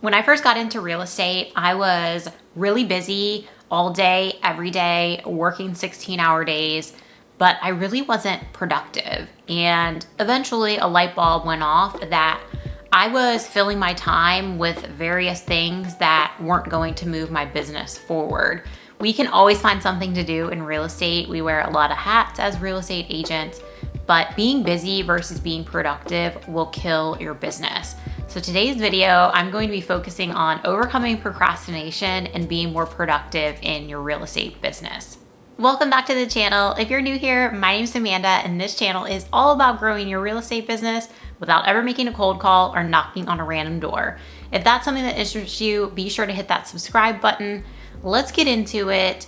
When I first got into real estate, I was really busy all day, every day, working 16-hour days, but I really wasn't productive. And eventually a light bulb went off that I was filling my time with various things that weren't going to move my business forward. We can always find something to do in real estate. We wear a lot of hats as real estate agents, but being busy versus being productive will kill your business. So today's video, I'm going to be focusing on overcoming procrastination and being more productive in your real estate business. Welcome back to the channel. If you're new here, my name is Amanda, and this channel is all about growing your real estate business without ever making a cold call or knocking on a random door. If that's something that interests you, be sure to hit that subscribe button. Let's get into it.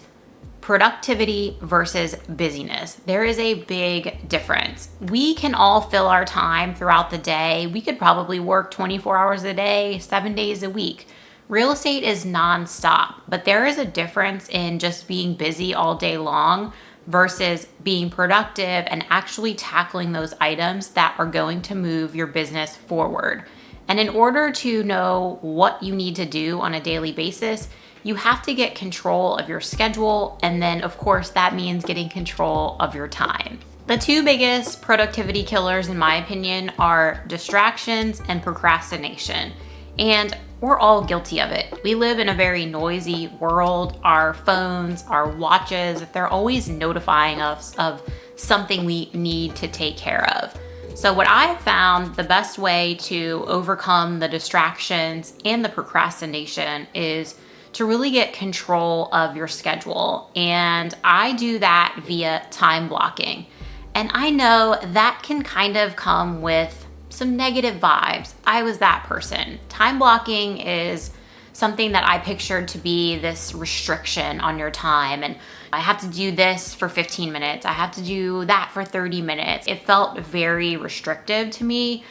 Productivity versus busyness. There is a big difference. We can all fill our time throughout the day. We could probably work 24 hours a day, 7 days a week. Real estate is nonstop, but there is a difference in just being busy all day long versus being productive and actually tackling those items that are going to move your business forward. And in order to know what you need to do on a daily basis, you have to get control of your schedule, and then of course that means getting control of your time. The two biggest productivity killers in my opinion are distractions and procrastination, and we're all guilty of it. We live in a very noisy world. Our phones, our watches, they're always notifying us of something we need to take care of. So what I have found the best way to overcome the distractions and the procrastination is to really get control of your schedule. And I do that via time blocking. And I know that can kind of come with some negative vibes. I was that person. Time blocking is something that I pictured to be this restriction on your time. And I have to do this for 15 minutes. I have to do that for 30 minutes. It felt very restrictive to me.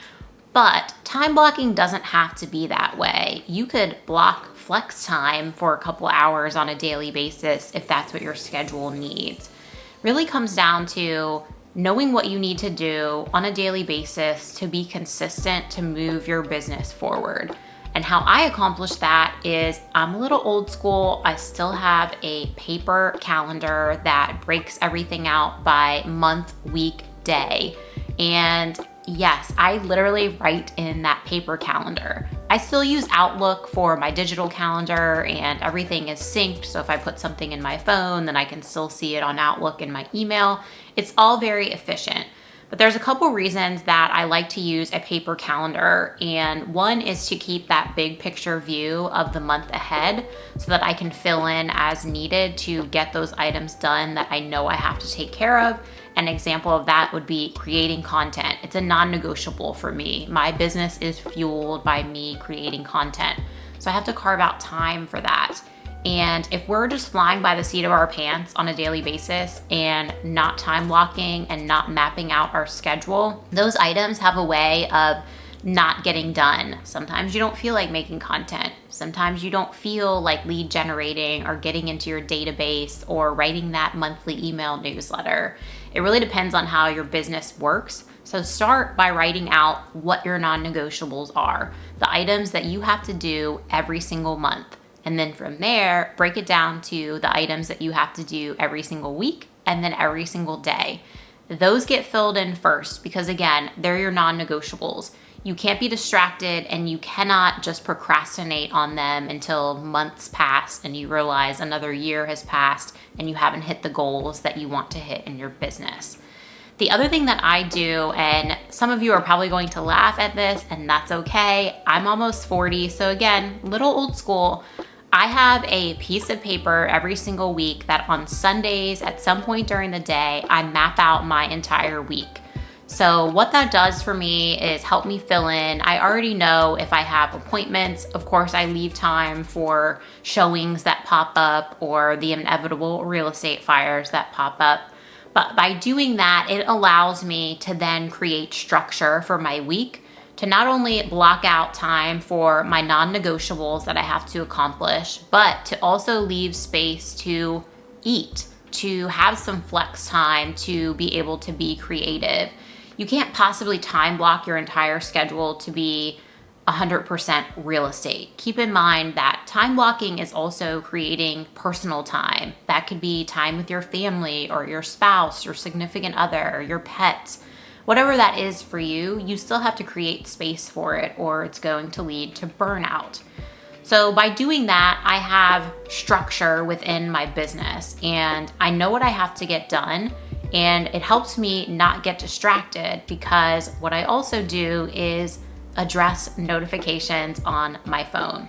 But time blocking doesn't have to be that way. You could block flex time for a couple hours on a daily basis if that's what your schedule needs. Really comes down to knowing what you need to do on a daily basis to be consistent to move your business forward. And how I accomplish that is I'm a little old school. I still have a paper calendar that breaks everything out by month, week, day. And yes, I literally write in that paper calendar. I still use Outlook for my digital calendar, and everything is synced. So if I put something in my phone, then I can still see it on Outlook in my email. It's all very efficient. But there's a couple reasons that I like to use a paper calendar. And one is to keep that big picture view of the month ahead so that I can fill in as needed to get those items done that I know I have to take care of. An example of that would be creating content. It's a non-negotiable for me. My business is fueled by me creating content. So I have to carve out time for that. And if we're just flying by the seat of our pants on a daily basis and not time blocking and not mapping out our schedule, those items have a way of not getting done. Sometimes you don't feel like making content. Sometimes you don't feel like lead generating or getting into your database or writing that monthly email newsletter. It really depends on how your business works. So start by writing out what your non-negotiables are, the items that you have to do every single month. And then from there, break it down to the items that you have to do every single week and then every single day. Those get filled in first because again, they're your non-negotiables. You can't be distracted and you cannot just procrastinate on them until months pass and you realize another year has passed and you haven't hit the goals that you want to hit in your business. The other thing that I do, and some of you are probably going to laugh at this and that's okay. I'm almost 40, so again, little old school. I have a piece of paper every single week that on Sundays at some point during the day, I map out my entire week. So what that does for me is help me fill in. I already know if I have appointments. Of course, I leave time for showings that pop up or the inevitable real estate fires that pop up. But by doing that, it allows me to then create structure for my week to not only block out time for my non-negotiables that I have to accomplish, but to also leave space to eat, to have some flex time, to be able to be creative. You can't possibly time block your entire schedule to be 100% real estate. Keep in mind that time blocking is also creating personal time. That could be time with your family or your spouse, your significant other, your pets. Whatever that is for you, you still have to create space for it or it's going to lead to burnout. So by doing that, I have structure within my business and I know what I have to get done, and it helps me not get distracted because what I also do is address notifications on my phone.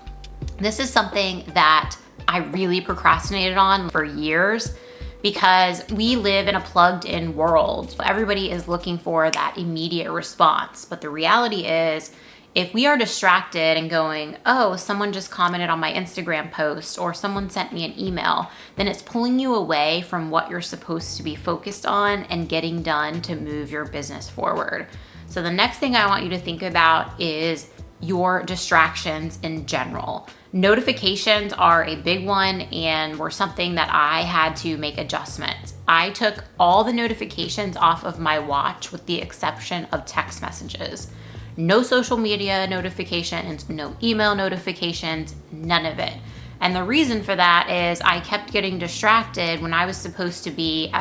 This is something that I really procrastinated on for years because we live in a plugged in world. Everybody is looking for that immediate response. But the reality is, if we are distracted and going, oh, someone just commented on my Instagram post or someone sent me an email, then it's pulling you away from what you're supposed to be focused on and getting done to move your business forward. So the next thing I want you to think about is your distractions in general. Notifications are a big one and were something that I had to make adjustments. I took all the notifications off of my watch with the exception of text messages. No social media notifications, no email notifications, none of it. And the reason for that is I kept getting distracted when I was supposed to be,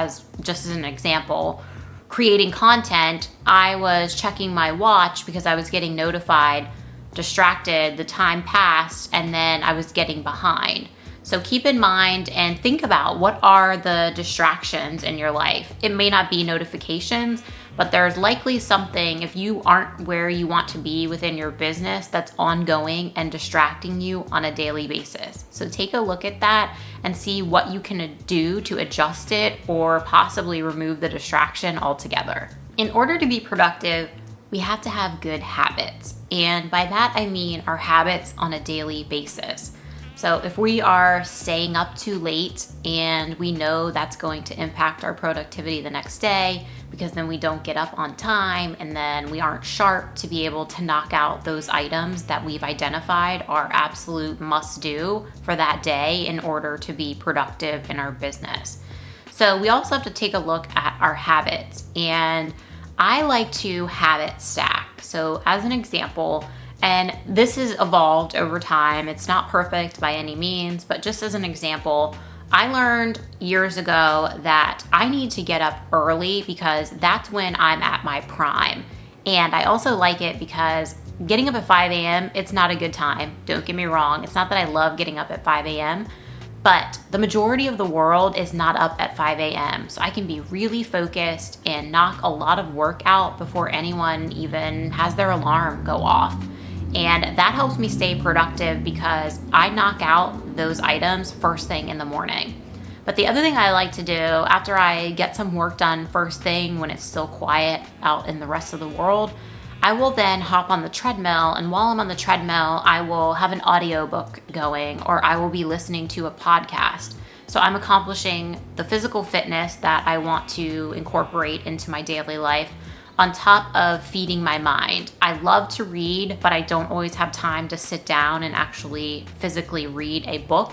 just as an example, creating content. I was checking my watch because I was getting notified, distracted, the time passed, and then I was getting behind. So keep in mind and think about what are the distractions in your life. It may not be notifications, but there's likely something, if you aren't where you want to be within your business, that's ongoing and distracting you on a daily basis. So take a look at that and see what you can do to adjust it or possibly remove the distraction altogether. In order to be productive, we have to have good habits. And by that, I mean our habits on a daily basis. So if we are staying up too late and we know that's going to impact our productivity the next day because then we don't get up on time and then we aren't sharp to be able to knock out those items that we've identified are absolute must do for that day in order to be productive in our business. So we also have to take a look at our habits, and I like to habit stack. So as an example, and this has evolved over time. It's not perfect by any means, but just as an example, I learned years ago that I need to get up early because that's when I'm at my prime. And I also like it because getting up at 5 a.m., it's not a good time. Don't get me wrong. It's not that I love getting up at 5 a.m., but the majority of the world is not up at 5 a.m. So I can be really focused and knock a lot of work out before anyone even has their alarm go off. And that helps me stay productive because I knock out those items first thing in the morning. But the other thing I like to do after I get some work done first thing when it's still quiet out in the rest of the world, I will then hop on the treadmill, and while I'm on the treadmill, I will have an audiobook going or I will be listening to a podcast. So I'm accomplishing the physical fitness that I want to incorporate into my daily life on top of feeding my mind. I love to read, but I don't always have time to sit down and actually physically read a book.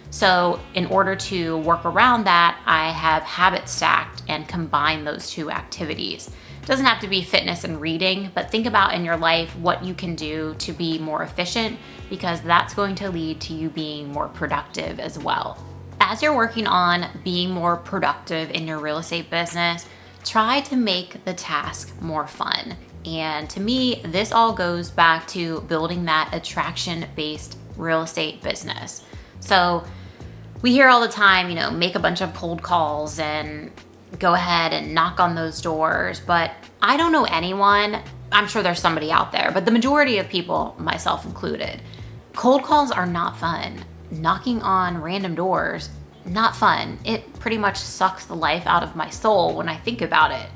So in order to work around that, I have habit stacked and combined those two activities. It doesn't have to be fitness and reading, but think about in your life what you can do to be more efficient, because that's going to lead to you being more productive as well. As you're working on being more productive in your real estate business, try to make the task more fun. And to me, this all goes back to building that attraction-based real estate business. So we hear all the time, make a bunch of cold calls and go ahead and knock on those doors. But I don't know anyone, I'm sure there's somebody out there, but the majority of people, myself included, cold calls are not fun. Knocking on random doors, not fun. It pretty much sucks the life out of my soul when I think about it.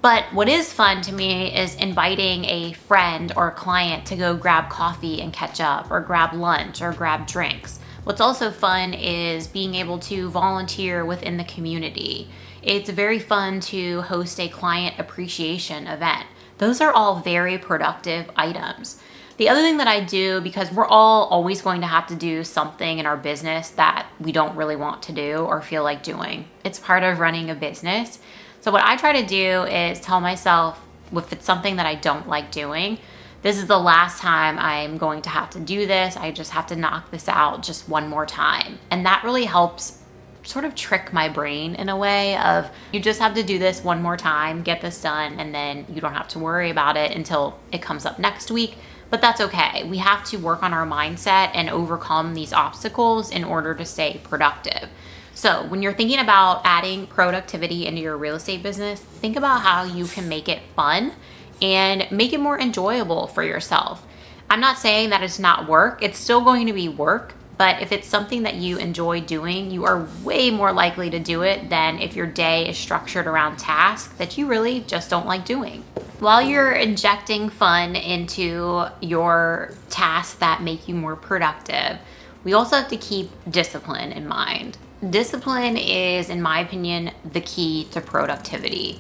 But what is fun to me is inviting a friend or a client to go grab coffee and catch up, or grab lunch, or grab drinks. What's also fun is being able to volunteer within the community. It's very fun to host a client appreciation event. Those are all very productive items. The other thing that I do, because we're all always going to have to do something in our business that we don't really want to do or feel like doing. It's part of running a business. So what I try to do is tell myself, if it's something that I don't like doing, this is the last time I'm going to have to do this. I just have to knock this out just one more time. And that really helps sort of trick my brain in a way of, you just have to do this one more time, get this done, and then you don't have to worry about it until it comes up next week. But that's okay. We have to work on our mindset and overcome these obstacles in order to stay productive. So when you're thinking about adding productivity into your real estate business, think about how you can make it fun and make it more enjoyable for yourself. I'm not saying that it's not work. It's still going to be work, but if it's something that you enjoy doing, you are way more likely to do it than if your day is structured around tasks that you really just don't like doing. While you're injecting fun into your tasks that make you more productive, we also have to keep discipline in mind. Discipline is, in my opinion, the key to productivity.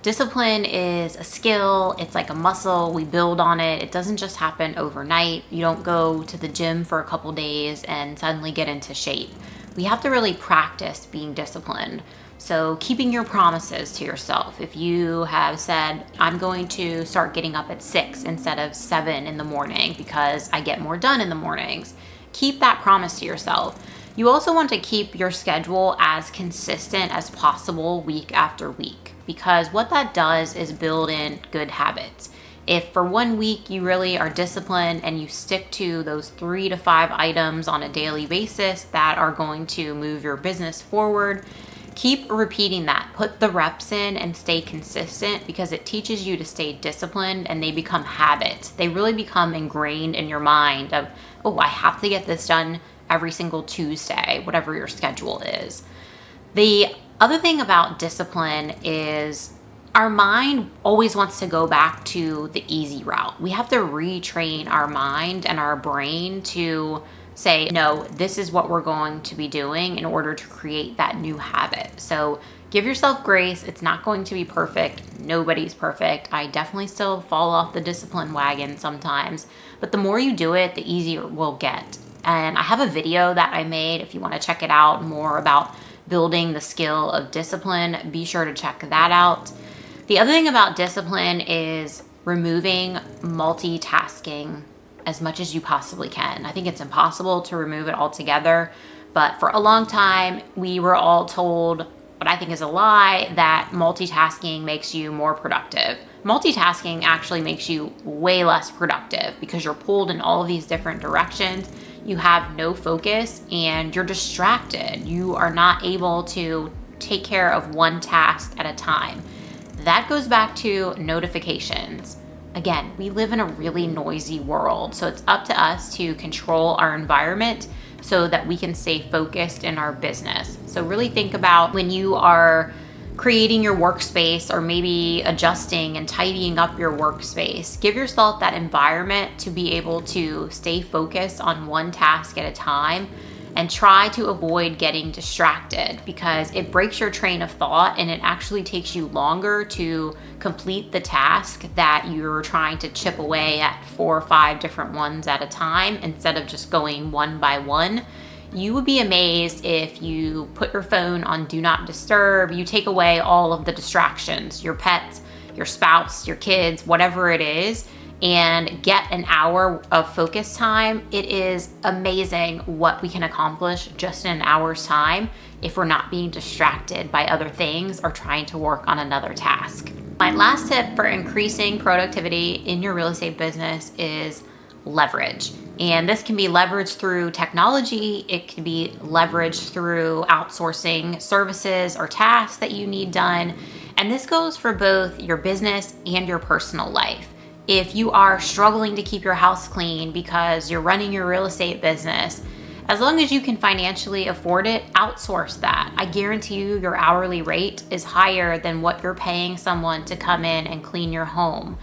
Discipline is a skill. It's like a muscle. We build on it. It doesn't just happen overnight. You don't go to the gym for a couple days and suddenly get into shape. We have to really practice being disciplined. So keeping your promises to yourself. If you have said, I'm going to start getting up at 6 instead of 7 in the morning because I get more done in the mornings, keep that promise to yourself. You also want to keep your schedule as consistent as possible week after week, because what that does is build in good habits. If for 1 week you really are disciplined and you stick to those 3 to 5 items on a daily basis that are going to move your business forward, keep repeating that. Put the reps in and stay consistent, because it teaches you to stay disciplined and they become habits. They really become ingrained in your mind of, oh, I have to get this done every single Tuesday, whatever your schedule is. The other thing about discipline is our mind always wants to go back to the easy route. We have to retrain our mind and our brain to say, no, this is what we're going to be doing in order to create that new habit. So give yourself grace. It's not going to be perfect. Nobody's perfect. I definitely still fall off the discipline wagon sometimes, but the more you do it, the easier it will get. And I have a video that I made, if you want to check it out, more about building the skill of discipline. Be sure to check that out. The other thing about discipline is removing multitasking as much as you possibly can. I think it's impossible to remove it altogether, but for a long time, we were all told, what I think is a lie, that multitasking makes you more productive. Multitasking actually makes you way less productive because you're pulled in all of these different directions. You have no focus and you're distracted. You are not able to take care of one task at a time. That goes back to notifications. Again, we live in a really noisy world, so it's up to us to control our environment so that we can stay focused in our business. So really think about when you are creating your workspace or maybe adjusting and tidying up your workspace, give yourself that environment to be able to stay focused on one task at a time and try to avoid getting distracted, because it breaks your train of thought and it actually takes you longer to complete the task that you're trying to chip away at 4 or 5 different ones at a time instead of just going one by one. You would be amazed if you put your phone on Do Not Disturb, you take away all of the distractions, your pets, your spouse, your kids, whatever it is, and get an hour of focus time. It is amazing what we can accomplish just in an hour's time if we're not being distracted by other things or trying to work on another task. My last tip for increasing productivity in your real estate business is leverage. And this can be leveraged through technology. It can be leveraged through outsourcing services or tasks that you need done. And this goes for both your business and your personal life. If you are struggling to keep your house clean because you're running your real estate business, as long as you can financially afford it, outsource that. I guarantee you your hourly rate is higher than what you're paying someone to come in and clean your home.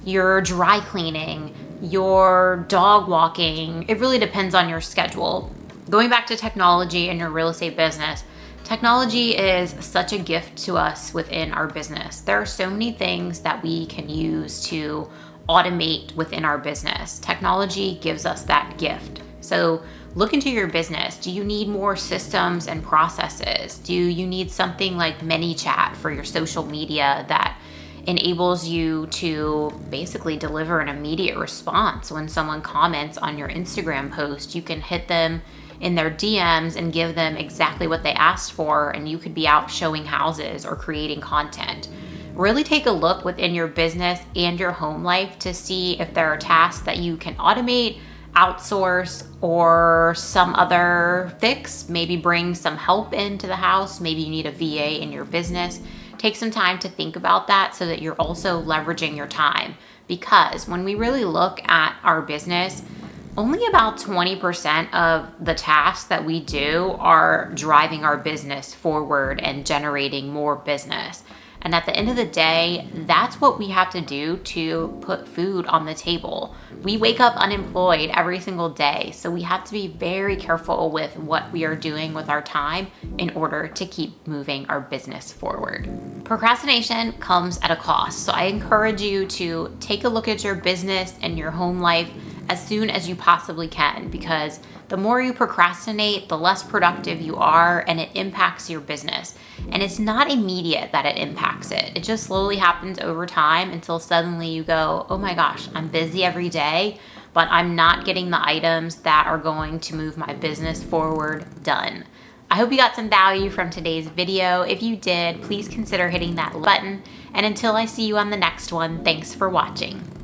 Your dry cleaning, your dog walking, it really depends on your schedule. Going back to technology in your real estate business, technology is such a gift to us within our business. There are so many things that we can use to automate within our business. Technology gives us that gift. So look into your business. Do you need more systems and processes? Do you need something like ManyChat for your social media that enables you to basically deliver an immediate response. When someone comments on your Instagram post, you can hit them in their DMs and give them exactly what they asked for, and you could be out showing houses or creating content. Really take a look within your business and your home life to see if there are tasks that you can automate, outsource, or some other fix. Maybe bring some help into the house. Maybe you need a VA in your business. Take some time to think about that so that you're also leveraging your time. Because when we really look at our business, only about 20% of the tasks that we do are driving our business forward and generating more business. And at the end of the day, that's what we have to do to put food on the table. We wake up unemployed every single day, so we have to be very careful with what we are doing with our time in order to keep moving our business forward. Procrastination comes at a cost, so I encourage you to take a look at your business and your home life as soon as you possibly can, because the more you procrastinate, the less productive you are, and it impacts your business. And it's not immediate that it impacts it. It just slowly happens over time until suddenly you go, oh my gosh, I'm busy every day, but I'm not getting the items that are going to move my business forward done. I hope you got some value from today's video. If you did, please consider hitting that button. And until I see you on the next one, thanks for watching.